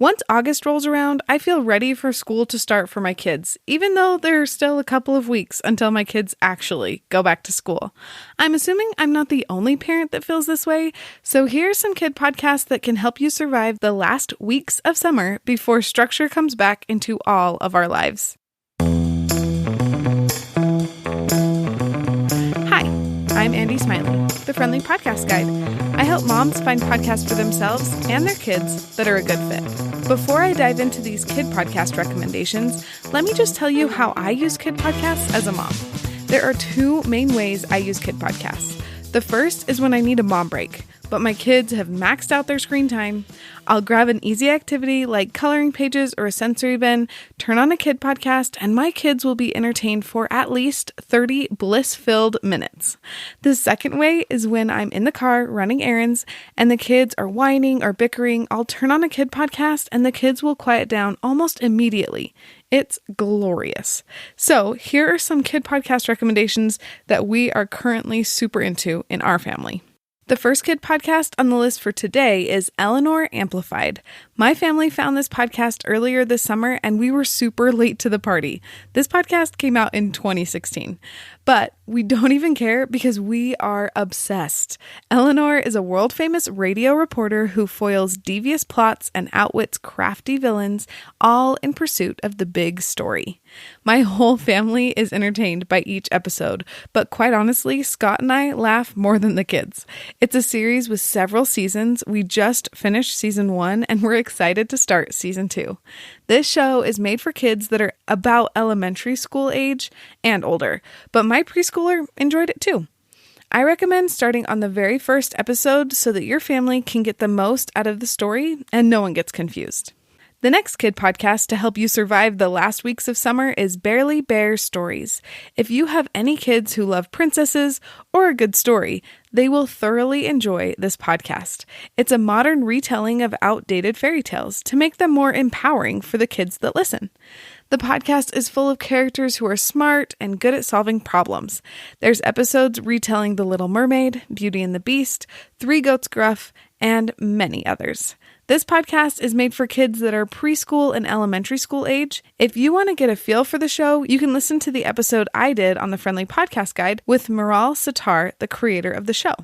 Once August rolls around, I feel ready for school to start for my kids, even though there are still a couple of weeks until my kids actually go back to school. I'm assuming I'm not the only parent that feels this way, so here are some kid podcasts that can help you survive the last weeks of summer before structure comes back into all of our lives. Hi, I'm Andy Smiley, the Friendly Podcast Guide. I help moms find podcasts for themselves and their kids that are a good fit. Before I dive into these kid podcast recommendations, let me just tell you how I use kid podcasts as a mom. There are two main ways I use kid podcasts. The first is when I need a mom break, but my kids have maxed out their screen time. I'll grab an easy activity like coloring pages or a sensory bin, turn on a kid podcast, and my kids will be entertained for at least 30 bliss-filled minutes. The second way is when I'm in the car running errands and the kids are whining or bickering. I'll turn on a kid podcast and the kids will quiet down almost immediately. It's glorious. So here are some kid podcast recommendations that we are currently super into in our family. The first kid podcast on the list for today is Eleanor Amplified. My family found this podcast earlier this summer and we were super late to the party. This podcast came out in 2016, but we don't even care because we are obsessed. Eleanor is a world-famous radio reporter who foils devious plots and outwits crafty villains, all in pursuit of the big story. My whole family is entertained by each episode, but quite honestly, Scott and I laugh more than the kids. It's a series with several seasons. We just finished season 1 and we're excited to start season 2. This show is made for kids that are about elementary school age and older, but my preschooler enjoyed it too. I recommend starting on the very first episode so that your family can get the most out of the story and no one gets confused. The next kid podcast to help you survive the last weeks of summer is Barely Bear Stories. If you have any kids who love princesses or a good story, they will thoroughly enjoy this podcast. It's a modern retelling of outdated fairy tales to make them more empowering for the kids that listen. The podcast is full of characters who are smart and good at solving problems. There's episodes retelling The Little Mermaid, Beauty and the Beast, Three Goats Gruff, and many others. This podcast is made for kids that are preschool and elementary school age. If you want to get a feel for the show, you can listen to the episode I did on the Friendly Podcast Guide with Maral Sitar, the creator of the show,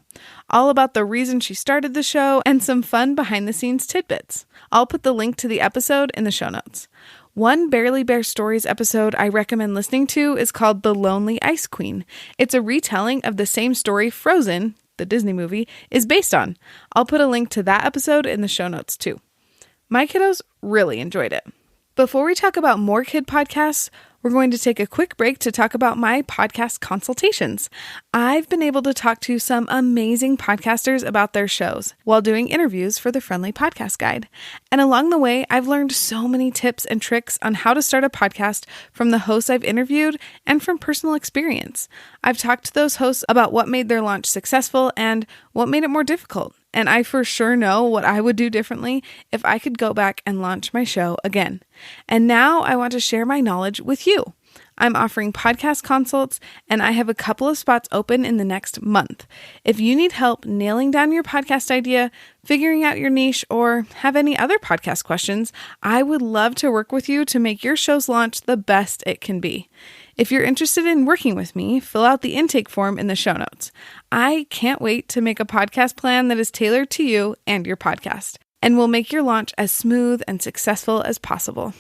all about the reason she started the show and some fun behind-the-scenes tidbits. I'll put the link to the episode in the show notes. One Barely Bear Stories episode I recommend listening to is called The Lonely Ice Queen. It's a retelling of the same story Frozen, the Disney movie, is based on. I'll put a link to that episode in the show notes too. My kiddos really enjoyed it. Before we talk about more kid podcasts, we're going to take a quick break to talk about my podcast consultations. I've been able to talk to some amazing podcasters about their shows while doing interviews for the Friendly Podcast Guide. And along the way, I've learned so many tips and tricks on how to start a podcast from the hosts I've interviewed and from personal experience. I've talked to those hosts about what made their launch successful and what made it more difficult. And I for sure know what I would do differently if I could go back and launch my show again. And now I want to share my knowledge with you. I'm offering podcast consults, and I have a couple of spots open in the next month. If you need help nailing down your podcast idea, figuring out your niche, or have any other podcast questions, I would love to work with you to make your show's launch the best it can be. If you're interested in working with me, fill out the intake form in the show notes. I can't wait to make a podcast plan that is tailored to you and your podcast, and will make your launch as smooth and successful as possible.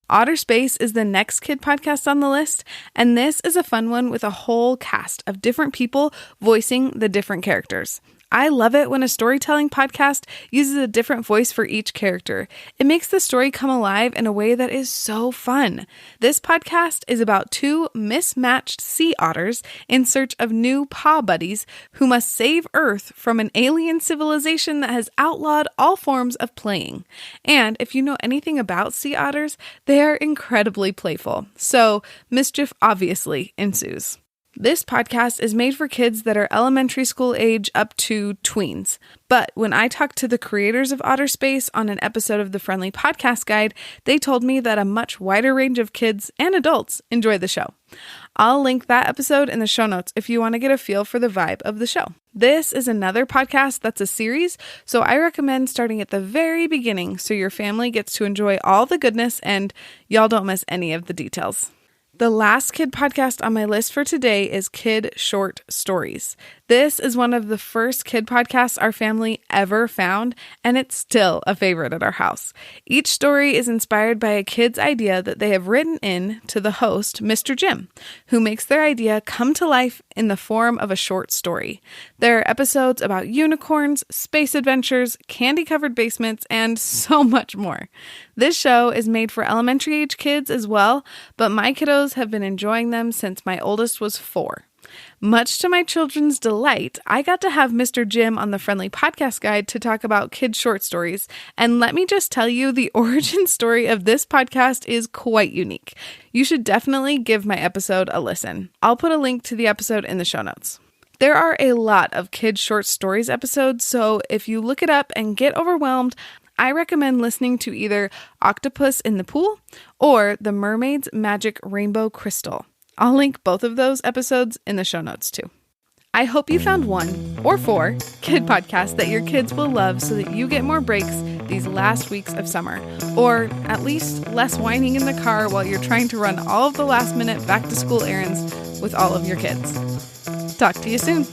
Otter Space is the next kid podcast on the list, and this is a fun one with a whole cast of different people voicing the different characters. I love it when a storytelling podcast uses a different voice for each character. It makes the story come alive in a way that is so fun. This podcast is about two mismatched sea otters in search of new paw buddies who must save Earth from an alien civilization that has outlawed all forms of playing. And if you know anything about sea otters, they are incredibly playful. So mischief obviously ensues. This podcast is made for kids that are elementary school age up to tweens. But when I talked to the creators of Otter Space on an episode of the Friendly Podcast Guide, they told me that a much wider range of kids and adults enjoy the show. I'll link that episode in the show notes if you want to get a feel for the vibe of the show. This is another podcast that's a series, so I recommend starting at the very beginning so your family gets to enjoy all the goodness and y'all don't miss any of the details. The last kid podcast on my list for today is Kid Short Stories. This is one of the first kid podcasts our family ever found, and it's still a favorite at our house. Each story is inspired by a kid's idea that they have written in to the host, Mr. Jim, who makes their idea come to life in the form of a short story. There are episodes about unicorns, space adventures, candy-covered basements, and so much more. This show is made for elementary age kids as well, but my kiddos have been enjoying them since my oldest was 4. Much to my children's delight, I got to have Mr. Jim on the Friendly Podcast Guide to talk about kid short stories, and let me just tell you, the origin story of this podcast is quite unique. You should definitely give my episode a listen. I'll put a link to the episode in the show notes. There are a lot of kid short stories episodes, so if you look it up and get overwhelmed, I recommend listening to either Octopus in the Pool or The Mermaid's Magic Rainbow Crystal. I'll link both of those episodes in the show notes too. I hope you found 1 or 4 kid podcasts that your kids will love so that you get more breaks these last weeks of summer, or at least less whining in the car while you're trying to run all of the last minute back to school errands with all of your kids. Talk to you soon.